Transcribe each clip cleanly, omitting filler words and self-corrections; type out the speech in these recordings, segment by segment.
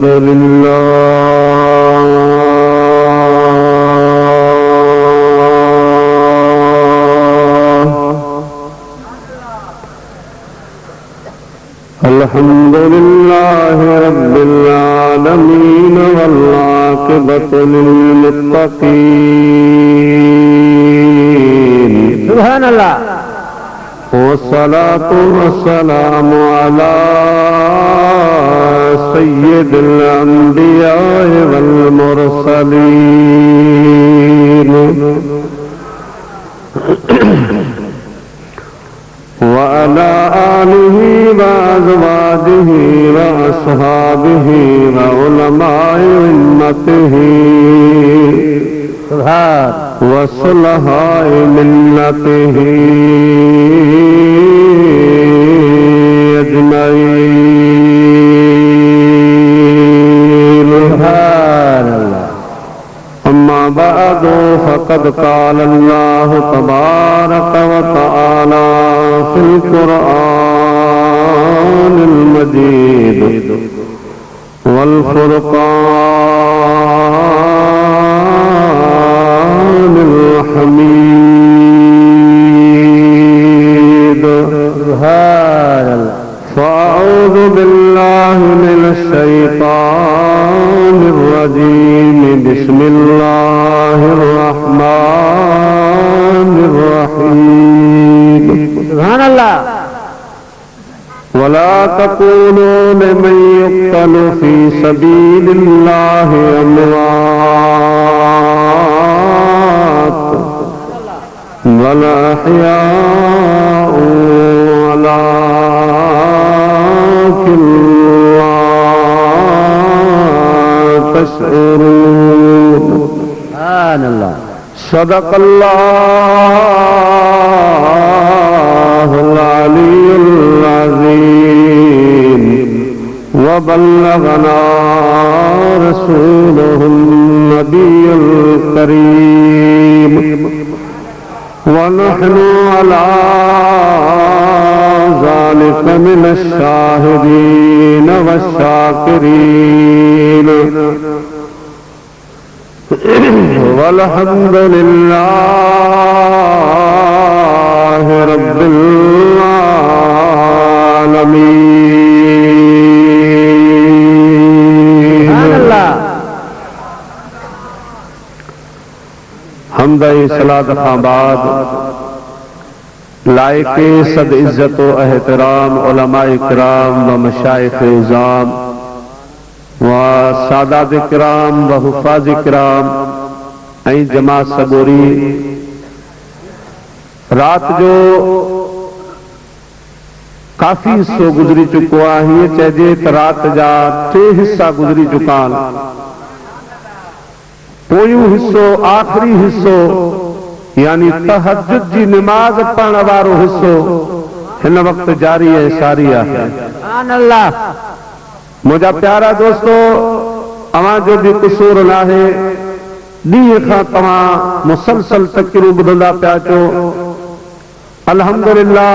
अल्हम्दुलिल्लाह रब्बिल आलमीन वल्आक़िबतु लिल्मुत्तक़ीन। सुभान अल्लाह। वस्सलातु वस्सलामु अला सय्यिदिल अंबिया वल मुरसलीन व अला आलिहि व अज़वाजिहि व अस्हाबिहि व उलमाए उम्मतिहि व सुलहाए मिल्लतिहि अजमईन। अम्मा बअदु फ़क़द क़ाल अल्लाहु तबारक व तआला फ़िल क़ुरआनिल मजीद वल फ़ुरक़ानिल हमीद। फ़अऊज़ु बिल्लाहि मिनश शैतानिर रजीम। बिस्मिल्लाहिर रहमानिर रहीम। सुभान अल्लाह। वला तक़ूलू लिमन युक़्तलु फ़ी सबीलिल्लाहि अम्वात बल अहयाउ वलाकिन ला तशऊरून। सुभान अल्लाह। सदक़ल्लाहुल अलीयुल अज़ीम व बल्लगना रसूलुहुन नबियुल करीम व नहनु अला ज़ालिका मिनश शाहिदीन वश्शाकिरीन वल्हम्दुलिल्लाहि रब्बिल आलमीन। सुभान अल्लाह। हमदई सलात खां बाद लायके सद इज्जत व एहतराम उलमाए किराम व मशाइख इज़ाम व सादात किराम व हुफ़ाज़ किराम ऐं जमात सबूरी, रात जो काफ़ी हिस्सो गुज़री चुको आहे। हीअं चइजे त रात जा 3 हिस्सा गुज़री चुका आहिनि। पोयों हिस्सो, आख़िरी हिस्सो यानी तहज्जुद जी निमाज़ पढ़ण वारो हिस्सो हिन वक्त जारी ऐं सारी आहे। सुभान अल्लाह। मुंहिंजा प्यारा दोस्तो, अवां जो बि क़सूर नाहे। ॾींहं खां तव्हां मुसलसल तक़रीरूं ॿुधंदा पिया अचो। अल्हम्दुलिल्लाह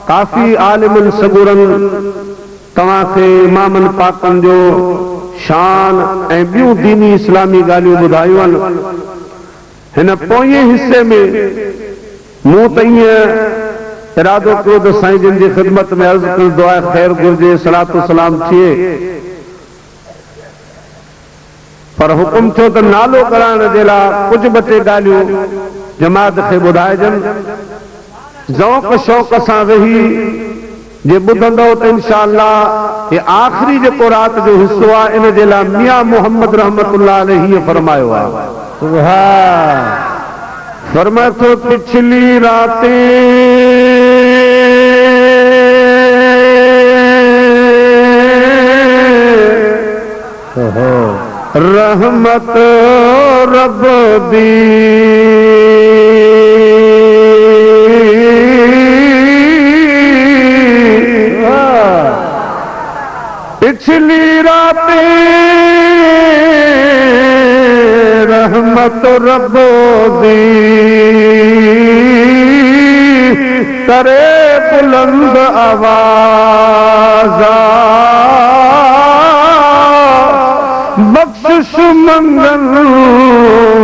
काफ़ी आलिमनि सबूरनि तव्हांखे इमामनि पाकनि जो शान ऐं ॿियूं दीनी इस्लामी ॻाल्हियूं ॿुधायूं आहिनि। हिन पोएं हिस्से में मूं त ईअं इरादो कयो त साईं जिन जी ख़िदमत में अर्ज़ कयो, दुआ ख़ैर घुर्जे, सलातो सलाम थिए, पर हुकुम थियो त नालो कराइण जे लाइ कुझु ॿ टे ॻाल्हियूं जमात खे ॿुधाइजनि। ज़ौक़ शौक़ सां वेही जे ॿुधंदव त इंशाअल्लाह ये आख़िरी जेको रात जो हिस्सो आहे इन जे लाइ मियां मोहम्मद रहमतुल्लाह अलैहि हीअं फरमायो आहे। सुभान। फरमाए थो पिछली रातें रहमत रब दी पिछली रातें रहमत रब दी करे बुलंद आवाज़ा बख्शिश मंगल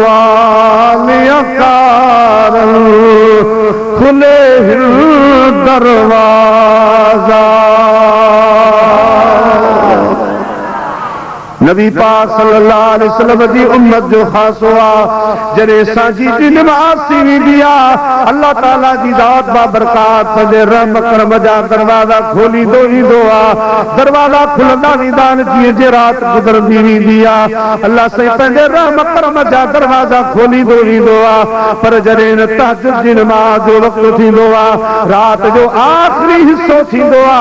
वालिया कारन खुले हिल दरवाजा। नबी पाक सल्लल्लाहु अलैहि वसल्लम जी उम्मत जो खास हुआ जरे साजी जी नमाज सीवी दिया अल्लाह ताला जी जात बा बरकात पंजे रहम करम जा दरवाजा खोली दो ही दुआ दरवाजा खुलंदा वीदान जी जे रात गुजरदी वी दिया अल्लाह से पंजे रहम करम जा दरवाजा खोली दो ही दुआ पर जरे तहज्जुद जी नमाज जो वक्त थी दुआ रात जो आखिरी हिस्सो थी दुआ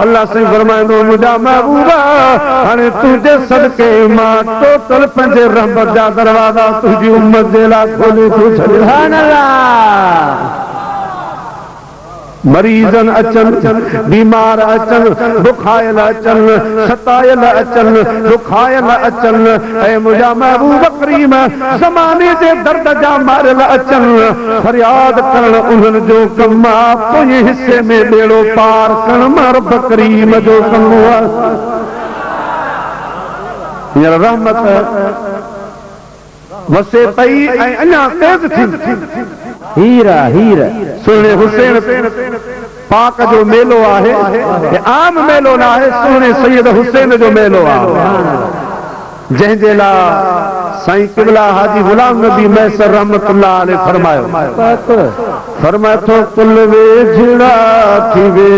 अल्लाह से फरमाइंदो मुझा महबूबा हाणे तुझे सदके मां टोटल पंजे रहमत जा दरवाजा तुझी उम्मत जे ला खोली तू सुभान अल्लाह। मरीजन अचन बीमार अचन दुखायल अचन सतायल अचन दुखायल अचन ऐ मुझा महबूब करीम ज़माने जे दर्द जा मारल अचन फरियाद करण उन्हनि जो कम पोइ हिस्से में बेड़ो पार करण मरब करीम जो कम रहमत वसे पई ऐं अञा तेज थी हीरा हीरा सुहिणे हुसैन पाक जो मेलो आहे आम मेलो न आहे सुहिणे सैयद हुसैन जो मेलो आहे जंहिंजे लाइ साईं क़िबला हाजी गुलाम नबी मैसर रहमतुल्लाह अलैह फरमाए थो कुल वेझड़ा थी वे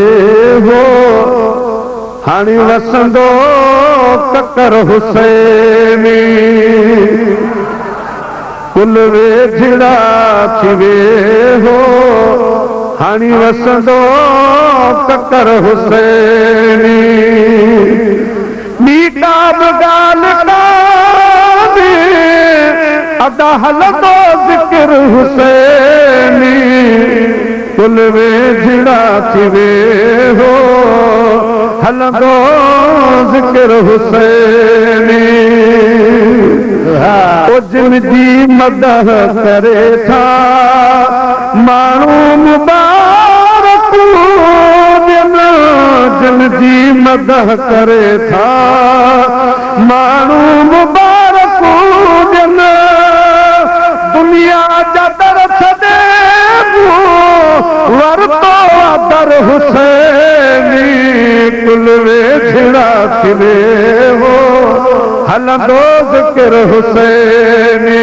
हो हाणे वसंदो ककर हुसैनी कुल वेझड़ा थी वे हो हाणे वसंदो ककर हुसैनी मीठा गाल काने अदा हलंदो ज़िक्र हुसैनी कुल वेझड़ा थी वे हो हलंदो ज़िक्र हुसैनी ओ जिन जी मदह करे था माण्हू मुबारक जिन जी मदह करे था माण्हू मुबारक दुनिया जा दर छॾे वरतो दर हुसैनी कुल वेझड़ा थी वे हो हलंदो ज़िक्र हुसैनी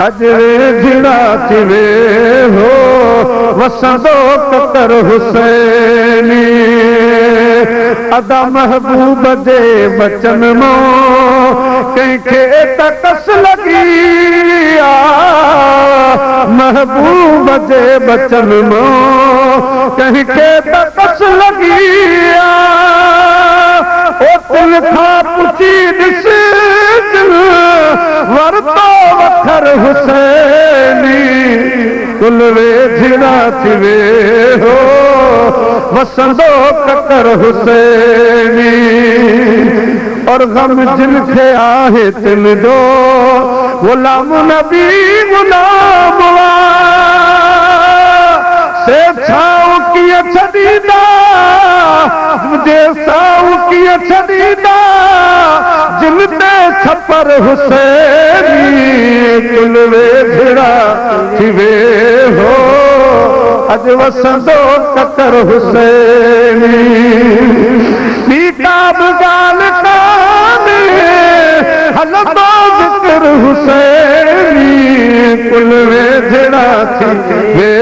अज वेझड़ा थी वे हो वसंदो ककर हुसैनी अदा महबूब जे बचन मो कंहिंखे तकस लगी महबूब जे बचन मो कंहिंखे तकस लगी ओ दिल खां पुछी ॾिस वरतो वखर हुसैनी कुल वेझड़ा थी वे हो वसंदो ककर हुसैनी और गम जिनखे आहे तिन जो गुलाम नबी गुलाम से छाऊ कीअं छॾींदा मुझे साऊ कीअं छॾींदा जिन ते छपर हुसैनी कुल वेझड़ा थी वे हो अज वसंदो ककर हुसैनी मीठा गाल काने हलंदो ज़िक्र हुसैनी कुल वेझड़ा थी वे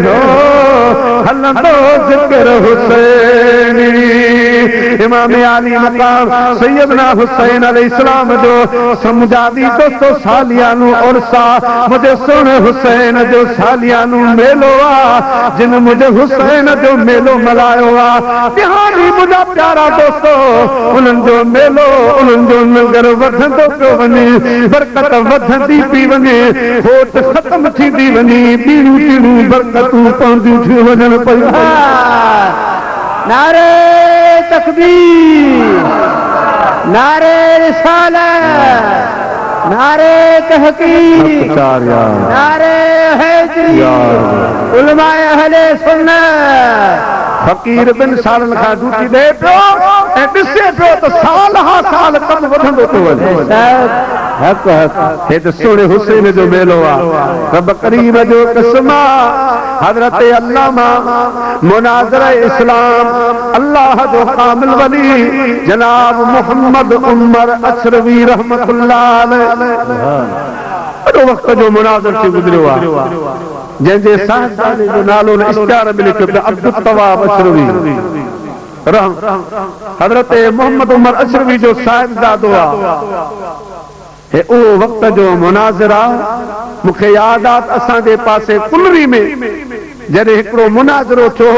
हो हलंदो ज़िक्र हुसैनी इमाम आली मकाम सैयदना हुसैन अलैहिस्सलाम जो समझादी दोस्तो सालियानो और सा मुझे सुन हुसैन जो सालियानो मेलो आ जिन मुझे हुसैन जो मेलो मलायो आ तिहानी मुझा प्यारा दोस्तो उन्हनि जो मेलो उन्हनि जो नगर वधंदो पियो वञे बरकत वधंदी पई वञे होठ ख़त्म थींदी वञे ॿीड़ियूं ॿीड़ियूं बरकतूं पवंदियूं थी वञनि पियूं नारे तकबीर नारे रिसालत नारे तहकीक नारे हैदरी उलमाए अहले सुन्नत फकीर बिन सालन खां ड्यूटी दे पियो ऐं ॾिसे पियो त साल हा साल कम वधंदो थो वञे। हक हक हे त सोणे हुसैन जो मेलो आहे। रब करीम जो कसम आहे। हज़रत अल्लामा मुनाज़िर इस्लाम अल्लाह जो कामिल वली जनाब मोहम्मद उमर अशरवी रहमतुल्लाह अलैह वक्त जो मुनाज़िर थी गुज़रियो आहे, जंहिंजे साहिबजादे जो नालो इश्तिहार में लिखियो पियो अब्दुल तवाब अशरवी। हज़रत मोहम्मद उमर अशरवी जो साहिबजादो आहे। हे उहो वक्त जो मुनाज़िर आहे। मूंखे यादि आहे असांजे पासे कुलरी में जॾहिं हिकिड़ो मुनाज़िरो थियो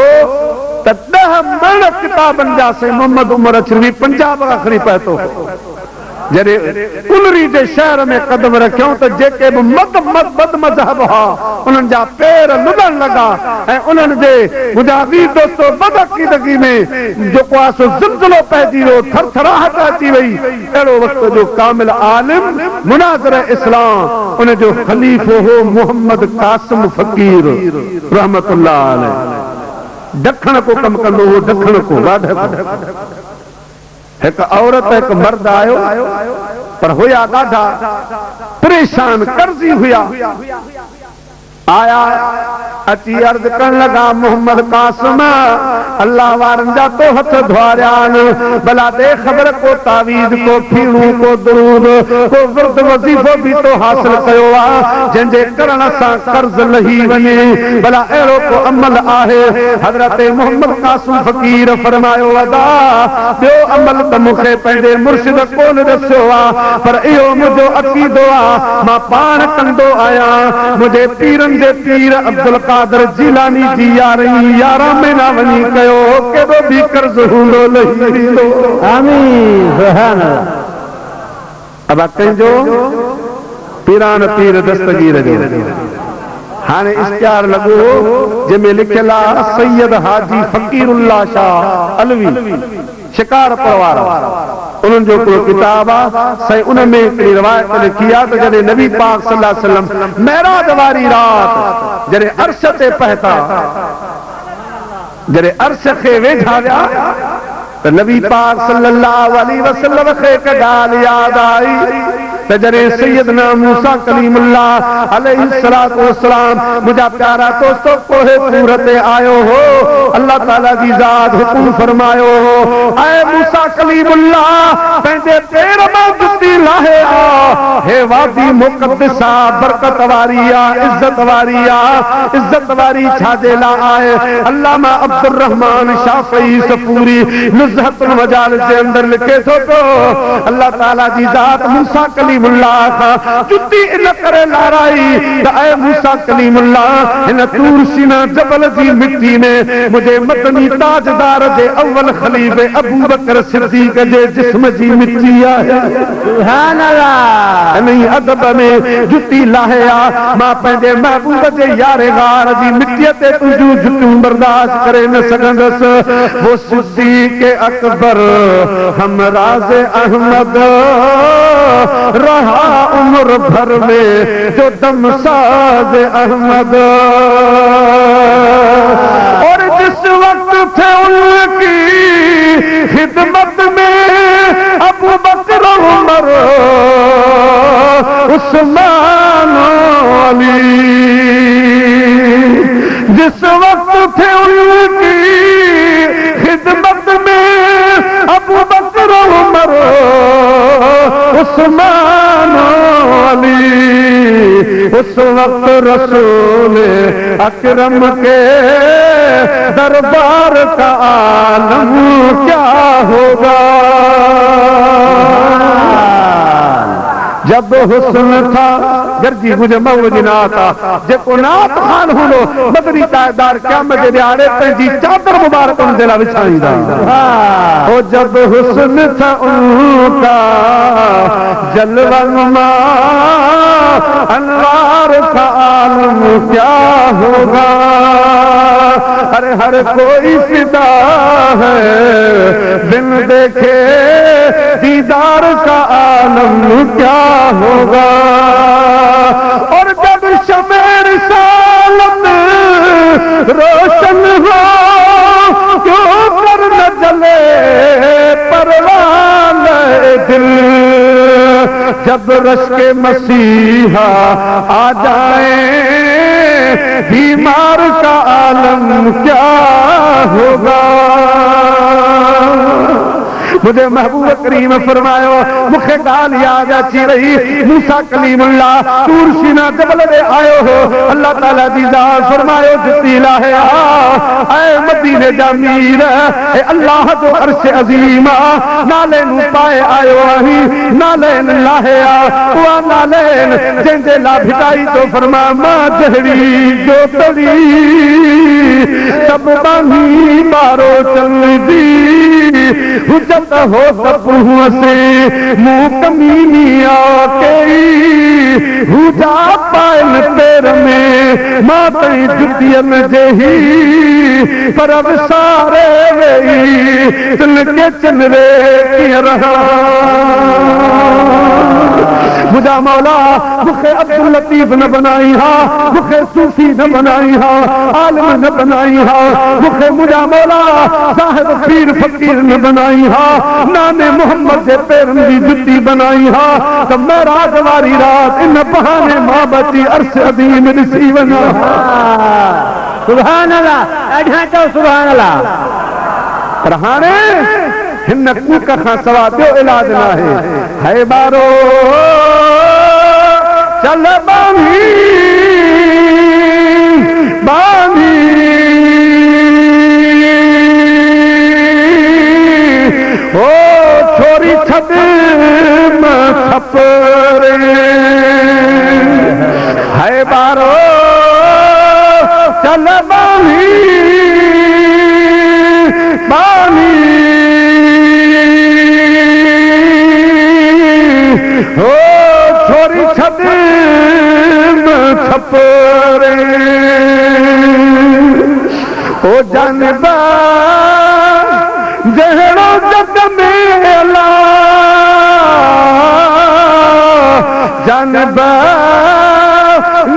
त 10 मण किताबनि जा से मोहम्मद उमर अशरवी पंजाब खां खणी पहुतो। जॾहिं कुलरी जे शहर में कदम रखियो त जेके बि बद मज़हब हुआ उन्हनि जा पेर लुॾण लॻा ऐं उन्हनि जे मुंहिंजा वीर दोस्तो बदअक़ीदगी में जेको आहे सो ज़िलज़िलो पइजी वियो, थरथराहट अची वई। अहिड़ो वक़्त जो कामिल आलिम मुनाज़िर इस्लाम उन जो ख़लीफ़ो हो मोहम्मद कासिम फ़कीर रहमतुल्लाह अलैह। ॾखण को कमु कंदो हो, ॾखण को वाढ। एक औरत एक मर्द आयो पर हुया ॾाढा परेशान कर्ज़ी हुया। आया अची अर्ज़ करण लगा मोहम्मद कासिम अल्लाह वारनि जा तो हथ धोआरिया आहिनि, भला दे ख़बर को तावीज़ को फीणू को दुरूद को विर्द वज़ीफ़ो बि तो हासिल कयो आहे जंहिंजे करण सां कर्ज़ लही वञे, भला अहिड़ो को अमल आहे? हज़रत मोहम्मद कासिम फ़कीर फरमायो अदा ॿियो अमल त मूंखे पंहिंजे मुर्शिद कोन ॾसियो आहे, पर इहो मुंहिंजो अक़ीदो आहे मां पाण कंदो आहियां। मुंहिंजे पीरनि जे पीर अब्दुल कादिर जीलानी जी 11 महीना वञी कयो, केॾो बि कर्ज़ हूंदो लही वेंदो। आमीन सुभान अल्लाह। अब कंहिंजो पीरान पीर दस्तगीर जो हाणे इश्तिहार लॻो जंहिंमें लिखियल आहे सैयद हाजी फ़कीरुल्लाह शाह अलवी शिकारपुर वारा। उन्हनि जो हिकिड़ो किताब आहे साईं, उन में हिकिड़ी रिवायत लिखी आहे त जॾहिं नबी पाक सल्लल्लाहु अलैहि वसल्लम मेराज वारी रात जॾहिं अर्श ते पहुता, जॾहिं अर्श खे वेठा विया त नबी पाक सल्लल्लाहु अलैहि वसल्लम खे हिकु ॻाल्हि यादि आई त जॾहिं सैयदना मूसा कलीमुल्लाह अलैहिस्सलातु वस्सलाम मुंहिंजा प्यारा दोस्तो कोहे तूर ते आयो हो, अल्लाह ताला जी ज़ात हुकुम फरमायो हो ऐ मूसा कलीमुल्लाह पंहिंजे पेर मां जुती लाहे आ, हे वादी मुक़द्दसा बरकत वारी आहे, इज़त वारी आहे। इज़त वारी छाजे लाइ आहे? अल्लामा अब्दुर रहमान शाफ़ी सफूरी नुज़हतुल मजालिस जे अंदर लिखे थो पियो अल्लाह ताला जी ज़ात मूसा कलीमुल्लाह खां जुती इन करे लाराई त ऐ मूसा कलीमुल्लाह हिन तूर सीना जबल जी मिट्टी में मुंहिंजे मदनी ताजदार जे अव्वल ख़लीफ़े अबू बकर सिद्दीक़ जे जिस्म जी मिट्टी आहे। सुभान अल्लाह। इन अदब में जुती लाहे आ, मां पंहिंजे महबूब जे यारे गार जी मिट्टीअ ते तुंहिंजूं जुतियूं बर्दाश्त करे न सघंदसि। वो सिद्दीक़ अकबर हमराज़ अहमद रहा उम्र भर में जो दम साज अहमद, और जिस वक्त थे उनकी खिदमत में अबू बकर उमर उस्मान अली, जिस वक्त थे उनकी खिदमत में अबू बकर उमर उस्मान अली, उस वक्त रसूल अकरम के दरबार का आलम क्या होगा? जब हुस्न था गर्जी मुझे मौज नाता जेको नात खान हुनो मदरी ताजदार क़यामत जे ॾियारे पंहिंजी चादर मुबारक उन दिला विछाईंदा। ओ जब हुस्न था उनका जलवा नुमा अनवार का आलम क्या होगा? हर हर कोई फिदा है बिन देखे दीदार का आलम क्या होगा? और जब शमेर सालत रोशन हो क्यों कर न जले जब रश के मसीहा आ जाए बीमार का आलम क्या होगा। मुझे महबूब करीम फरमायो मुखे गाल याद अची रही मूसा कलीमुल्लाह तूर सीना जबल दे आयो हो अल्लाह ताला दी जात फरमायो जिती लाहे ऐ मदीने दा मीर ए अल्लाह तो अर्श अजीमा नाले नु पाए आयो आही नाले लाहे आ नाले जिंदे ला भिटाई तो फरमा मां जहड़ी जो तड़ी सब बानी बारो चलदी हुजत हो सब से मुंह कमीनी आके हुजा पायल पैर में मातई जुतियन जेही पर अब सारे वेई चल के चंद्रे की रहा। मुझा मौला मुखे अब्दुल लतीफ न बनाई हा मुखे सूफी न बनाई हा आलिम न बनाई हा मुखे मुझा मौला साहिब पीर फकीर न बनाई हा नाने मोहम्मद के पैरन की जुत्ती बनाई हा तो मैं रात वारी रात इन बहाने मां बची अर्श अदीम ॾिसी वञा। सुभान अल्लाह अढ़ा तो सुभान अल्लाह। पर हाणे हिन कूक खां सवा ॿियो इलाज न है बारो चल बानी बानी ओ छोरी छद छपरे है बारो चल बानी बानी ओ छोरी छद छपरे ओ जानबा जहड़ो जग में अला जानबा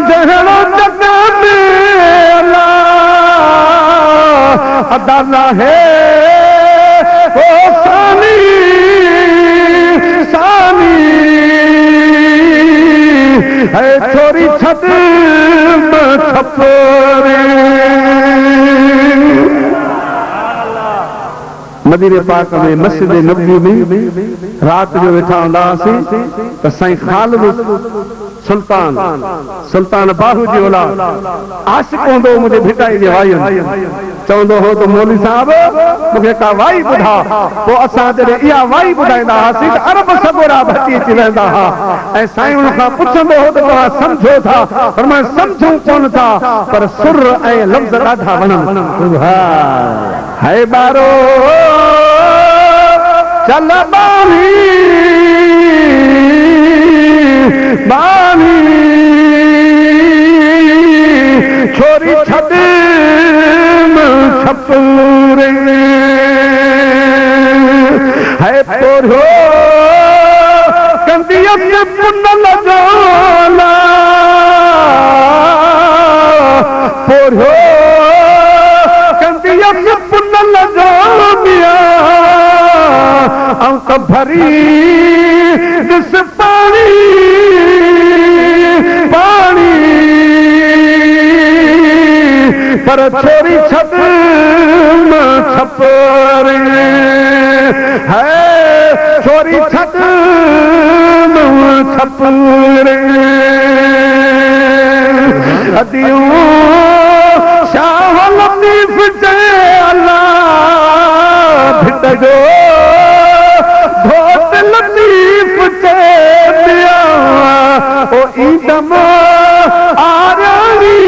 जहड़ो जग में अला अदाला है ओ सानी सानी है छोरी छद छपरे। मदीने पाक में मस्जिद नबवी में रात जो वेठा हूंदा हुआसीं त साईं ख़ालिद सुल्तान सुल्तान बाहू जी औलाद आशिक़ हूंदो मुंहिंजे भिटाई जे वायुनि चवंदो हो त मौलवी साहब मूंखे का वाई ॿुधा पोइ असां जॾहिं इहा वाई ॿुधाईंदा हुआसीं त अरब सगोरा भती अची वेंदा हुआ ऐं साईं हुन खां पुछंदो हो त तव्हां सम्झो था पर मां सम्झूं कोन था पर सुर ऐं लफ़्ज़ ॾाढा वणनि। है बारो चल बानी बानी छोरी छद छपरे है पोरो कंदियत पुनल जोला पोरो कंदियत पुनल जोमिया अंक भरी दिस पानी पानी पर छोरी छद छपरे है छोरी छद छपरे अदियूं शाह लतीफ जे अल्लाह भिट जो धोत लतीफ जे दिया ओ ईदम आरानी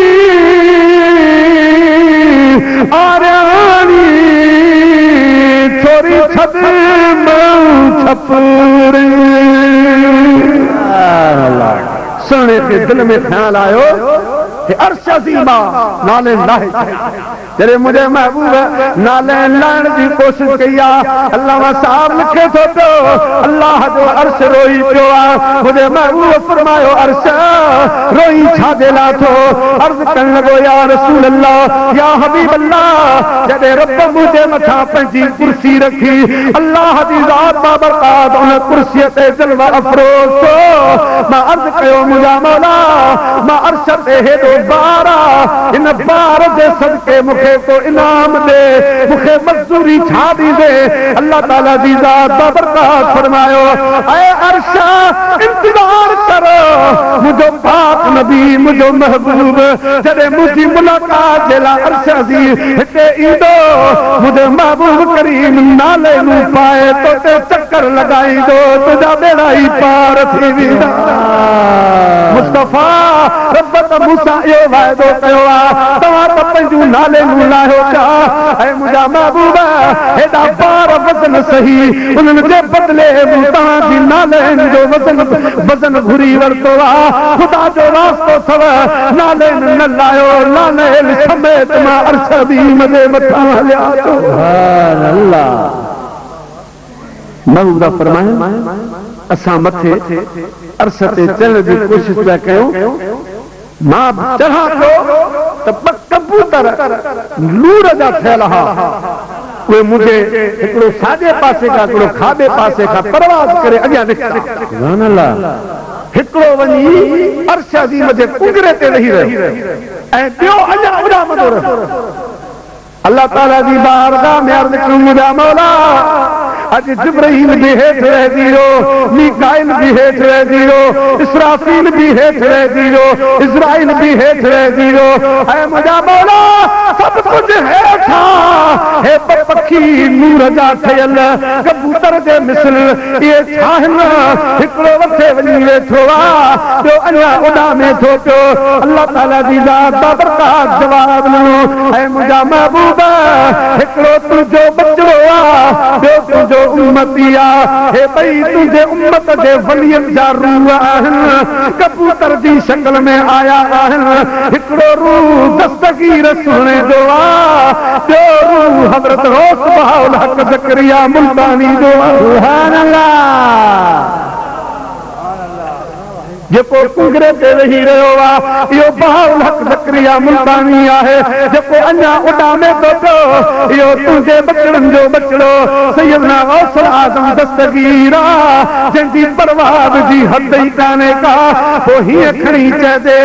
आरानी छोरी छद छपरे। सुने के दिल में ख्याल आयो कि अर्श अज़ीमा नाले लाहे जरे मुझे महबूब नाले लाण की कोशिश कई अल्लाह साहब लिखे थो पियो अल्लाह जो अर्श रोई पियो मुझे महबूब फरमायो अर्श रोई छा दे ला थो अर्ज करण लगो या रसूल अल्लाह या हबीब अल्लाह जदे रब मुझे मथा पंहिंजी कुर्सी रखी अल्लाह दी ज़ात बाबरकात उन कुर्सी ते जलवा अफरोज तो मां अर्ज कयो मुझा मौला मां अर्श ते हेडो बारा इन बार दे सदके मुखे तो इनाम दे मुखे मजदूरी छा दी दे अल्लाह ताला दी ज़ात बाबरकात फरमायो ऐ अर्श इंतजार करो मुझो पाक नबी मुझो महबूब जदे मुझी मुलाकात जेला अर्श दी हिते ईंदो मुझे महबूब करीम नाले नू पाए तो ते चक्कर लगाई दो तुझा बेड़ा ही पार थी वेंदा मुस्तफा रब्बत मूसा यो वायदो कयो तवा त पंहिंजो नाले नू लायो छा ऐ मुझा महबूब हेडा पार वजन सही उन्हनि जे बदले तव्हां जी नाले जो वजन घुरी वरतो खुदा जो रास्तो थव नाले न लायो नाले समेत मां अर्श दी मजे मथा हलिया तो सुभान अल्लाह महबूब फरमाए असां मथे अर्श ते चढ़ण जी कोशिश पिया कयूं मां चढ़ा थो त कबूतर लूर जा थियल हा उहे मुझे हिकिड़ो साॼे पासे खां हिकिड़ो खाॿे पासे खां परवाज़ करे अॻियां निकिता सुभान अल्लाह हिकिड़ो वञी अर्श जी मथे कुंगरे ते वेही रहियो ऐं ॿियो अञा उॾामंदो रहियो अल्लाह ताला जी बारगाह में अर्ज़ कयूं मुंहिंजा मौला अज जिब्राइल भी हेठ रह दियो मीकाइल भी हेठ रह दियो इसराफील भी हेठ रह दियो इज़राइल भी हेठ रह दियो ऐ मुझा मौला सब कुछ हेठा हे पखी नूर जा ठयल कबूतर जे मिसल ये छाहन हिकड़ो वठे वञी वेठो ॿियो अञा उॾामे थो पियो अल्लाह ताला जी ज़ात बाबरकात जवाब ॾिनो ऐ मुंहिंजा महबूब हिकड़ो तुंहिंजो बचड़ो ॿियो तुंहिंजो उम्मती हे ॿई तुंहिंजे उम्मत जे वलियनि जा रूह आहिनि कबूतर जी शक्ल में आया आहिनि हिकड़ो रूह दस्तगीर सुहिणे जो ॿियो रूह हज़रत गौस बहाउल हक़ ज़करिया मुल्तानी जो सुभान अल्लाह जेको कुंगरे ते वेही रहियो इहो बहाउल हक़ ज़करिया मुल्तानी आहे जेको अञा उॾामे थो पियो इहो तुंहिंजे बचड़नि जो बचड़ो सैयदना गौस आज़म दस्तगीर जंहिंजी परवाह जी हद ई कान्हे का पोइ हीअं खणी चइजे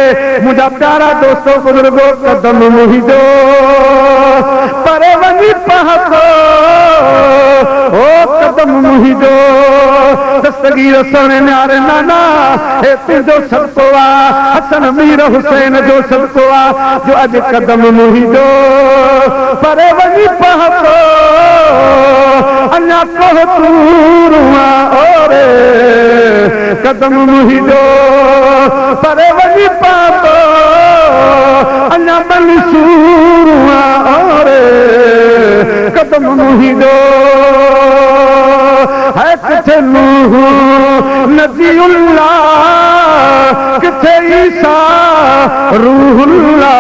मुंहिंजा प्यारा दोस्तो बुज़ुर्गो कदम मुंहिंजो परे वञी पहुतो ओ कदम मुंहिंजो दस्तगीर सोने न्यारे नाना जो सदको हसन मीर हुसैन जो सदको जो अज कदम मुंहिंजो परे वञी पहुतो अञा कोहतूर और कदम मुंहिंजो परे वञी पहुतो अञा मंसूर और कदम मुंहिंजो है किथे नूह नबीउल्लाह किथे ईसा रूहुल्लाह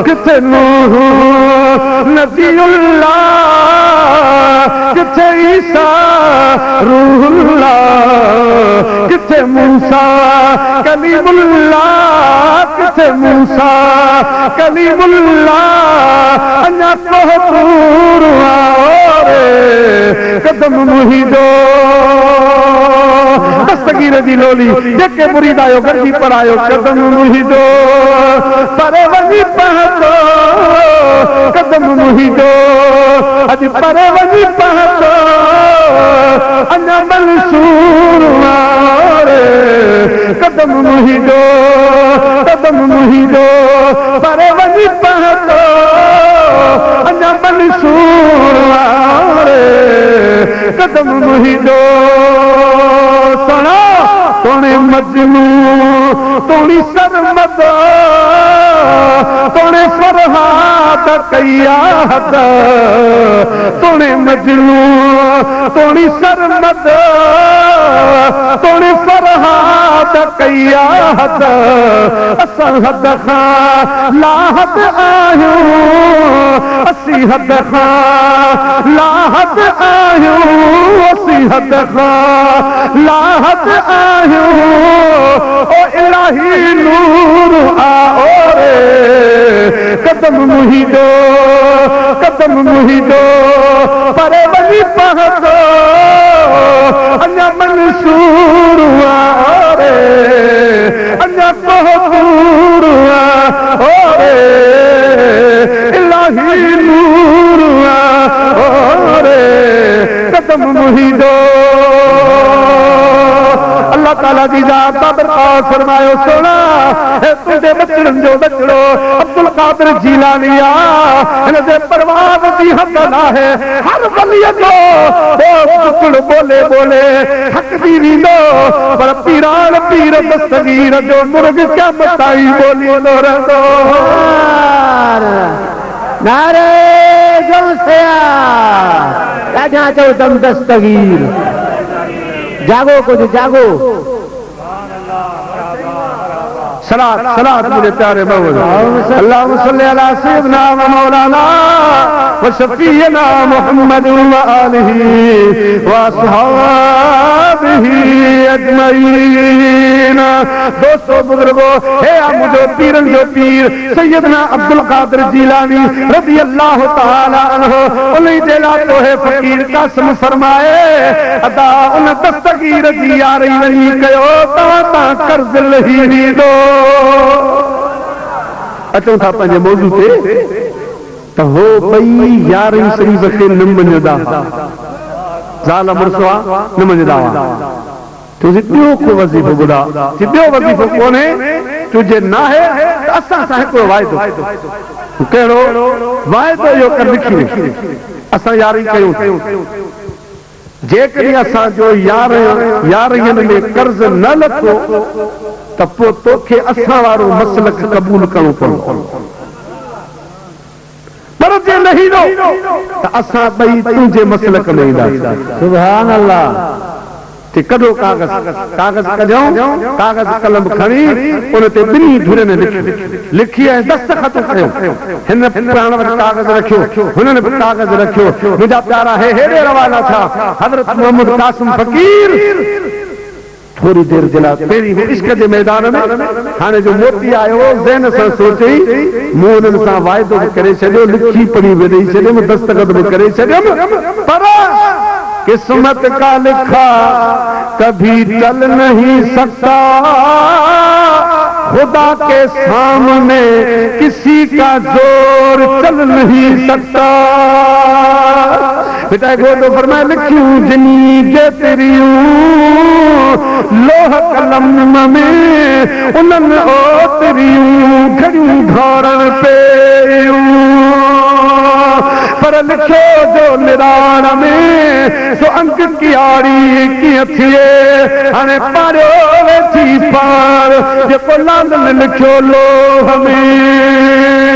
किथे नूह नबीउल्लाह किथे ईसा रूहुल्लाह किथे मूसा कलीमुल्लाह किथे मूसा कलीमुल्लाह अञा कोहतूर और कदम मुंहिंजो दस्तगीर जी लोली जेके मुरीद आयो गंजी पढ़ायो कदम मुंहिंजो परे वञी पहुतो कदम मुंहिंजो अॼु परे वञी पहुतो अञा मंसूर कदम मुंहिंजो परे वञी पहुतो अञा मंसूर कदम मुंहिंजो सुनो तोणे मजनू तोणी सरमद तोणे फरहाद कया हद तोणे मजनू तोणी सरमद तोड़ी फरहाद कया हद असां हद खां लाहत आयूं असी हद खां लाहत आयूं असी हद खां लाहत आयूं ओ इलाही नूर आओ रे कदम मुहिदो परे वही पहदो अञा मंसूर आओ रे अञा कोहूर आओ रे इलाही नूर आओ रे कदम मुहिदो अल्लाह ताला जी जात दा बरकत फरमायो सोना तुझे बचड़न जो बचड़ो अब्दुल कादिर जीलानिया इनके परवाज़ दी हद ना है हर वली को बचड़ बोले बोले हक दी वींदो पर पीरान पीर दस्तगीर जो मुर्ग क्या बताई बोली नो रंदो नारे जलसिया राजा चौदम दस्तगीर जागो कुछ जागो सलात सलात मेरे प्यारे मौला अल्लाहुम्मा सल्ली अला सय्यिदना व मौलाना व शफीना मुहम्मद व आलिही व अस्हाबिही अजमईन। दोस्तों बुजुर्गों, हे मुझे पीरन जो पीर सैयदना अब्दुल कादिर जीलानी रज़ी अल्लाह तआला अन्हु उन्हीं जेला तो है फकीर कसम फरमाए अदा उन दस्तगीर दी यारी नहीं कयो ता कर्ज लही दो। अचो था पंहिंजे मौजू ते त हो ॿई यारहीं शरीफ़ खे न मञंदा ज़ाल मुड़सुआ न मञंदा हुआ। तुझे ॿियो को वज़ीफ़ो ॿुधा कि ॿियो वज़ीफ़ो कोन्हे तुझे न आहे त असां सां हिकिड़ो वाइदो कहिड़ो वाइदो इहो कर लिखी असां यारी कयूं जेकॾहिं असांजो यारहीं में कर्ज़ न लथो त पोइ तोखे असां वारो मसलक क़बूल करणो पवंदो पर जे नहीं त असां ॿई तुंहिंजे मसलक में ईंदासीं। सुभान अल्लाह। ते कढो कागज़ कागज़ कढियो कागज़ कलम खणी उन ते ॿिन्ही धुरनि लिखी ऐं दस्तखत कयो। हिन प्राण वटि कागज़ रखियो हुननि बि कागज़ रखियो। मुंहिंजा प्यारा हेॾे रवाना था हज़रत मोहम्मद कासिम फ़कीर थोड़ी देर जे लाइ पहिरीं इश्क जे मैदान में हाणे जो मोती आयो ज़हन सां सोचई मूं उन्हनि सां वाइदो बि करे छॾियो लिखी पढ़ी बि ॾेई छॾियुमि दस्तखत बि करे छॾियुमि पर किस्मत का लिखा कभी चल नहीं सकता खुदा के सामने किसी का जोर चल नहीं सकता। बेटा गोदो फरमाए लिखियूं जिनी के तेरियूं लोह कलम में उन्हनि ओ तेरियूं घड़ियूं धारण पे पर लिखो जो निराण में सो अंक कियारी कीअं थिए हाणे पारियो वेठी पार जेको लाल लिखियो लोह में।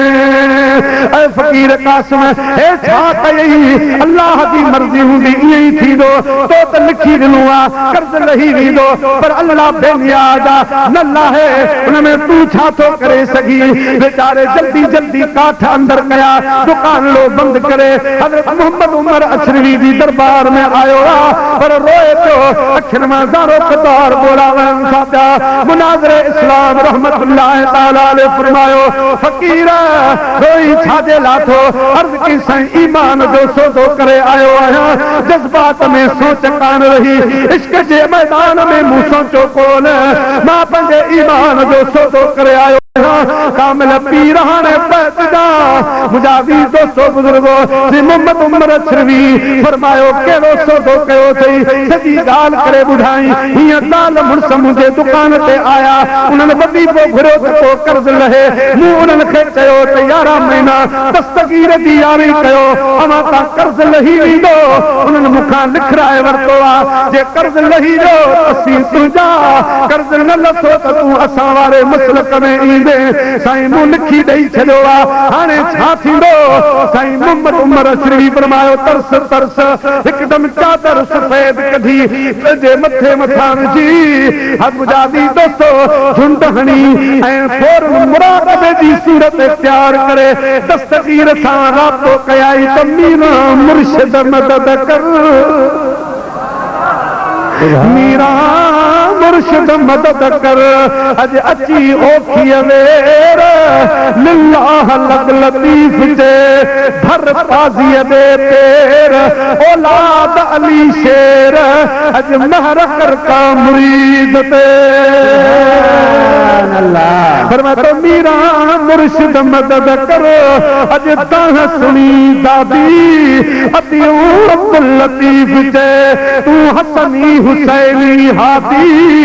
ऐ फकीर कासिम हे छा कयई अल्लाह जी मर्ज़ी हूंदी ईअं ई थींदो तो त लिखी ॾिनो आहे कर्ज़ लही वेंदो पर अल्लाह बेनियाज़ आहे न लाहे हुन में तूं छा थो करे सघी। बेचारे जल्दी जल्दी काठ अंदर कया दुकान लो बंदि करे हज़रत मोहम्मद उमर अशरवी जी दरबार में आयो आहे पर रोए पियो अखियुनि मां ज़ारो क़तार बोला वहन था पिया। मुनाज़िरे इस्लाम रहमतुल्लाह तआला अलैहि फरमायो फकीर रोई छाजे लाथो अर्ज़ की साईं ईमान जो सौदो करे आयो आहियां जज़्बात में सोच कान रही इश्क जे मैदान में मूं सोचो कोन मां पंहिंजे ईमान जो सौदो करे आयो कामिल पीर हाणे पैदा मुंहिंजा वी दोस्तो बुजुर्गो जी मोहम्मद उमर अशरवी फरमायो कहिड़ो सौदो कयो अथई सॼी ॻाल्हि करे ॿुधाई। हीअं ज़ाल मुड़ुस मुंहिंजे दुकान ते आया उन्हनि वज़ीफ़ो घुरियो त पोइ कर्ज़ लहे मूं उन्हनि खे चयो त 11 महीना दस्तगीर जी यारी कयो अवां तां कर्ज़ लही वेंदो उन्हनि मूंखां लिखराए वरितो आहे जे कर्ज़ लही वियो असीं तुंहिंजा कर्ज़ न लथो त तूं असां वारे मसलक में ईंदे साईं मूं लिखी ॾेई छॾियो आहे हाणे छा थींदो साईं मोहम्मद उमर अशरफी फरमायो तरस तरस हिकदम चादर सफेद कढी जे मथे मथां विझी हथ बुझादी दोस्तो झुंड हणी ऐं फौरन मुराक़बे जी सूरत इख्तियार करे दस्तगीर सां राब्तो कयाई त मीरा मुर्शिद मदद कर मीरा मुर्शिद मदद कर अज अची ओखी वेर लिल्लाह लग लतीफ जे भर पाज़ीअ दे पेर औलाद अली शेर अज महर कर का मुरीद ते फरमाया तो मीरा मुर्शिद मदद कर अज तां सुनी दादी अतियूं अब्दुल लतीफ जे तू हसनी हुसैनी हादी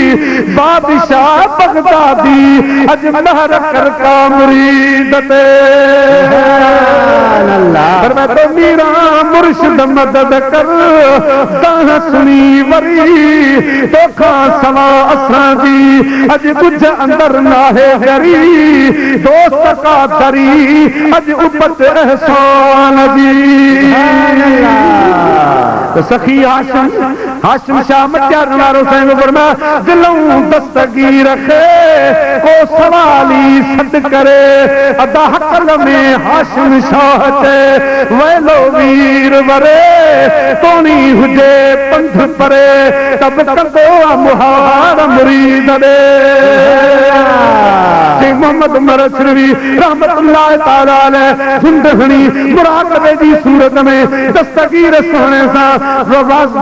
बादशाह बगदादी अज महर कर का मुरीद ते फरमाया तो मीरा मुर्शिद मदद कर तां सुनी वरी तोखा सवा असां जी अज कुछ अंदर नाहे गरी दोस्त का दरी अज उपत एहसान जी तो सखी हाशिम शाह मटियार वारो साईं फरमाया दिलों दस्तगीर खे को सवाली सद करे अदा हकल में हाशिम शाह ते वेलो वीर वरे तोनी हुजे पंथ परे तब कंदो मुहार मुरीद दे मोहम्मद उमर अशरफी रहमतुल्लाह ताला अलैह झुंडहणी मुराक़बे जी सूरत में दस्तगीर सोने सां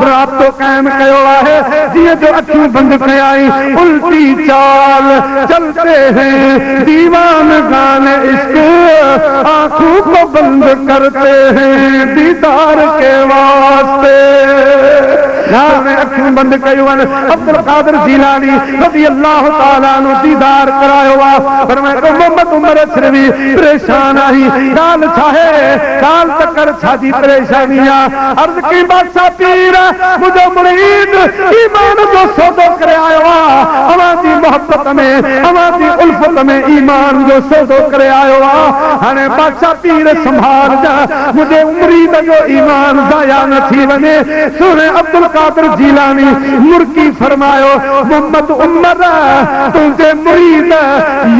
राब्तो कायम कयो आहे जीअं जो अखियूं बंद कयाई उल्टी चाल चलते हैं दीवान गाने इश्क आंखों को बंद करते हैं दीदार के वास्ते अखियूं बंद कयूं अब्दुल कादिर जीलानी रज़ी अल्लाह ताला अन्हु दीदार करायो आहे फरमाया तो मोहम्मद उमर अशरफी परेशान आई गाल छाहे गाल तकर छाजी परेशानी आहे अर्ज़ की बादशाह पीर मुझो मुरीद ईमान जो सौदो करे आयो आहे अवां जी मोहब्बत में अवां जी उल्फत में ईमान जो सौदो करे आयो आहे हाणे बादशाह पीर संभाल जा मुझे मुरीद जो ईमान ज़ाया न थी वञे सुने अब्दुल कादिर जीलानी मुर्की फरमायो मोहम्मद उमर तुझे मुरीद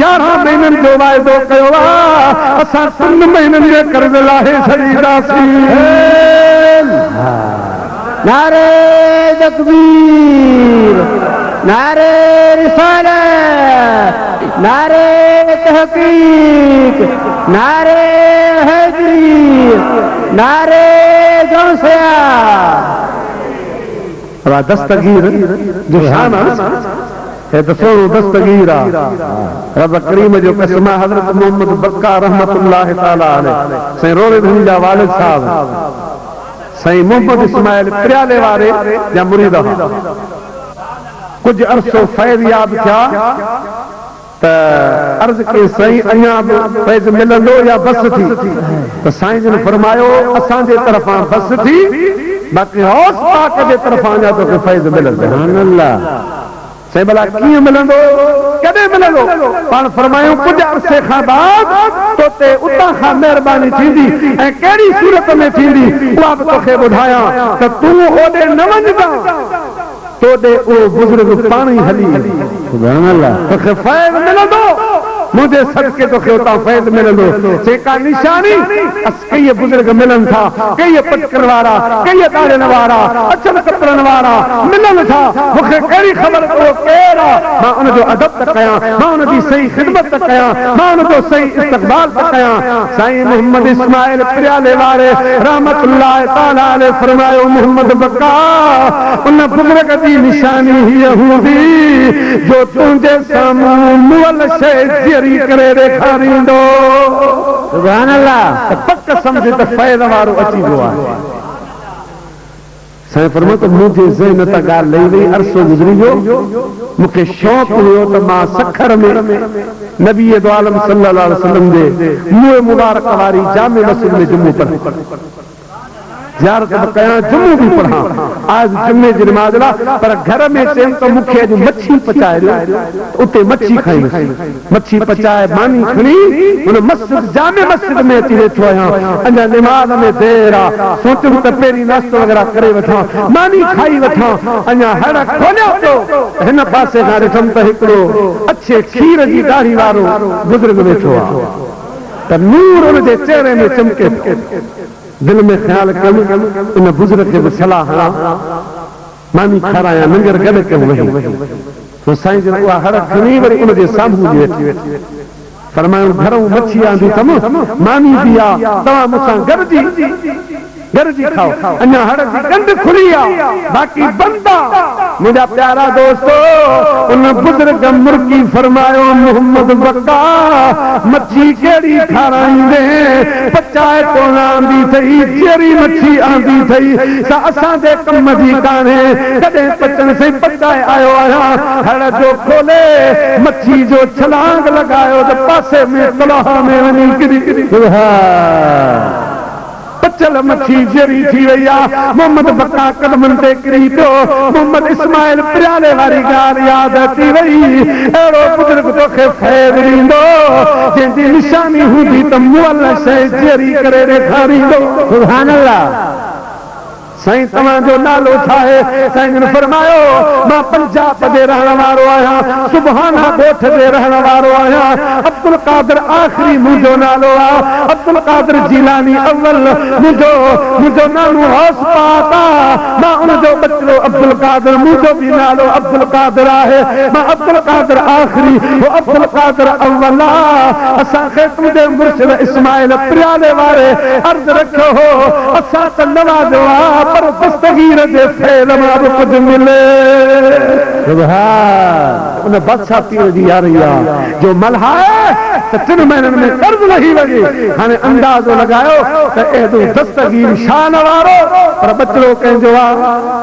11 महीननि जो वाइदो कयो आहे असां 3 महीननि जे कर्ज़ लाहे छॾींदासीं नारे तकबीर नारे रिसालत नारे तहकीक नारे हैदरी नारे गौसिया दस्तगीर जो शान है तो सोनो दस्तगीर रब करीम जो कसम हजरत मोहम्मद बक्का रहमतुल्लाह ताला अलैह साईं रोवे जा वालिद साहब साईं मोहम्मद इस्माइल प्रियाले वारे या मुरीद कुछ अरसो फैज़ याद थिया त अर्ज के साईं अञा फैज़ मिलंदो या बस थी तो साईं जन फरमायो असां जे तरफां बस थी बाकी हौस पाक जे तरफां जा तो फैज़ मिलंदो सुभान अल्लाह साईं भला कीअं मिलंदो कॾहिं मिलंदो पाण फरमायूं कुछ अरसे खां बाद तोते उतां खां महिरबानी थींदी ऐं कहिड़ी सूरत में थींदी उहा बि तोखे ॿुधायां त तूं ओॾे न वञजां तोॾे उहो बुज़ुर्ग पाण ई हली सुभान अल्लाह तोखे फैज़ मिलंदो मुझे सदके तोखे उतां फैज़ मिलंदो जेका निशानी कई बुज़ुर्ग मिलन था कई पटकण वारा कई ॾाड़ण वारा अचन कतरन वारा मिलन था मूंखे कहिड़ी ख़बर तो केर आहे मां उन जो अदब त कयां मां उन जी सही ख़िदमत त कयां मां उन जो सही इस्तक़बाल त कयां साईं मोहम्मद इस्माइल प्रियाले वारे रहमतुल्लाह ताला अलैह फरमायो मोहम्मद बक्का उन बुज़ुर्ग जी निशानी हीअ हूंदी जो तुंहिंजे साम्हूं मुअल शइ करे ॾेखारींदो सुभान अल्लाह पक समझ त फैज़ वारो अची वियो आहे साईं फरमायो त मुंहिंजे ज़हन त ॻाल्हि लही वई अरसो गुज़री वियो मूंखे शौक़ु हुयो त मां सखर में नबी दो आलम सल्लल्लाहु अलैहि वसल्लम जे मुंहुं मुबारक वारी जामे मस्जिद में जुमो पढ़ां ज़ियारत कयां, जुमो भी पढ़ा। आज जुमे जी नमाज़ ला पर घर में चयन तो मूंखे अॼु मच्छी पचाए ॾियो, उते मच्छी खाई, मच्छी पचाए मानी खणी उन मस्जिद जामे मस्जिद में अची वेठो आहियां। अञा नमाज़ में देर आहे, सोचूं त पहिरीं नाश्तो वग़ैरह करे वठां, मानी खाई वठां। अञा हड़ खोलियो तो हिन पासे खां ॾिठमि त हिकिड़ो अच्छे खीर जी दाढ़ी वारो बुज़ुर्ग वेठो आहे, त नूर उनजे चेहरे में चमके। दिल में ख्याल कयुमि इन बुज़ुर्ग खे बि सलाह हणां, मानी खारायां, लंगर गॾु कयूं। तो साईं जन उहा हड़ खणी वरी उनजे साम्हूं वेठी फरमायो, घरों मच्छी आंदी अथमि, मानी बि आहे, तव्हां मूंसां गॾिजी खाओ। अञा हड़ जी गंढ खुली आहे, बाक़ी बंद आहे। मुंहिंजा प्यारा दोस्तो, उन बुज़ुर्ग मुर्गी फरमायो, मोहम्मद बक्का मच्छी कहिड़ी खाराईंदे, पचाए कोन आंदी अथई, जहिड़ी मच्छी आंदी अथई सा असांजे कम जी कान्हे, कॾहिं पचण से पचाए आयो आहियां। हड़ जो खोले मच्छी जो छलांग लॻायो त पासे में तलाह में वञी किरी पचल मच्छी जरी थी वई आहे। मोहम्मद बक्का कदमनि ते किरी पियो, मोहम्मद इस्माइल प्याले वारी ॻाल्हि यादि अची वई। अहिड़ो बुज़ुर्ग तोखे फ़ैज़ ॾींदो जंहिंजी निशानी हूंदी त मुअल शइ जरी करे ॾेखारींदो। सुभान अल्लाह। साईं तव्हांजो नालो छा आहे? साईं जन फरमायो, मां पंजाब जे रहण वारो आहियां, सुभाना ॻोठ जे रहण वारो आहियां। अब्दुल कादिर आख़िरी मुंहिंजो नालो आहे, अब्दुल कादिर जीलानी अव्वल मुंहिंजो नालो हौस पाक आहे। मां उनजो बचड़ो अब्दुल कादिर, मुंहिंजो बि नालो अब्दुल कादिर आहे। मां अब्दुल कादिर आख़िरी, वो अब्दुल कादिर अव्वल आहे। असांखे तुंहिंजे मुर्शिद इस्माइल प्याले वारे अर्ज़ रखियो हो, असां त नवाज़ो आहे पर दस्तगीर जे फेल मां बि कुझु मिले। सुभान। उन बादशाह पीर जी यारी आहे जो मल्हा त 3 महीननि में कर्ज़ लही वञे। हाणे अंदाज़ो लॻायो त एॾो दस्तगीर शान वारो पर बचड़ो कंहिंजो आहे,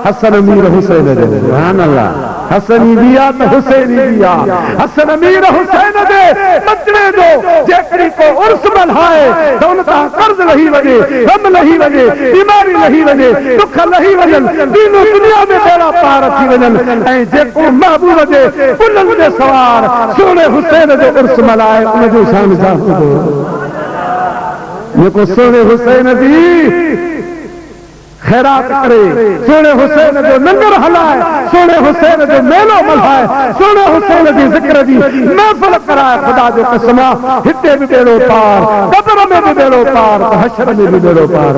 हसन मीर हुसैन जो। सुभान अल्लाह। हसनी बि आहे त हुसैनी बि आहे। हसन मीर हुसैन जे बचड़े जो जेकॾहिं को उर्स मल्हाए त उन तां कर्ज़ लही वञे, गम लही वञे, बीमारी लही वञे, दुख लही वञनि, दीनो दुनिया में बेड़ा पार थी वञनि। ऐं जेको महबूब जे कुलनि जे सवार सोने हुसैन जो उर्स मल्हाए उनजो शान छा हूंदो। जेको सोने हुसैन जी खैरात करे, सोने हुसैन जो लंगर हलाए, सोने हुसैन जो मेलो मल्हाए, सोने हुसैन जी ज़िक्र जी महफ़िल कराए, ख़ुदा जो कसम आहे हिते बि बेड़ो पार, क़ब्र में बि बेड़ो पार, हशर में बि बेड़ो पार।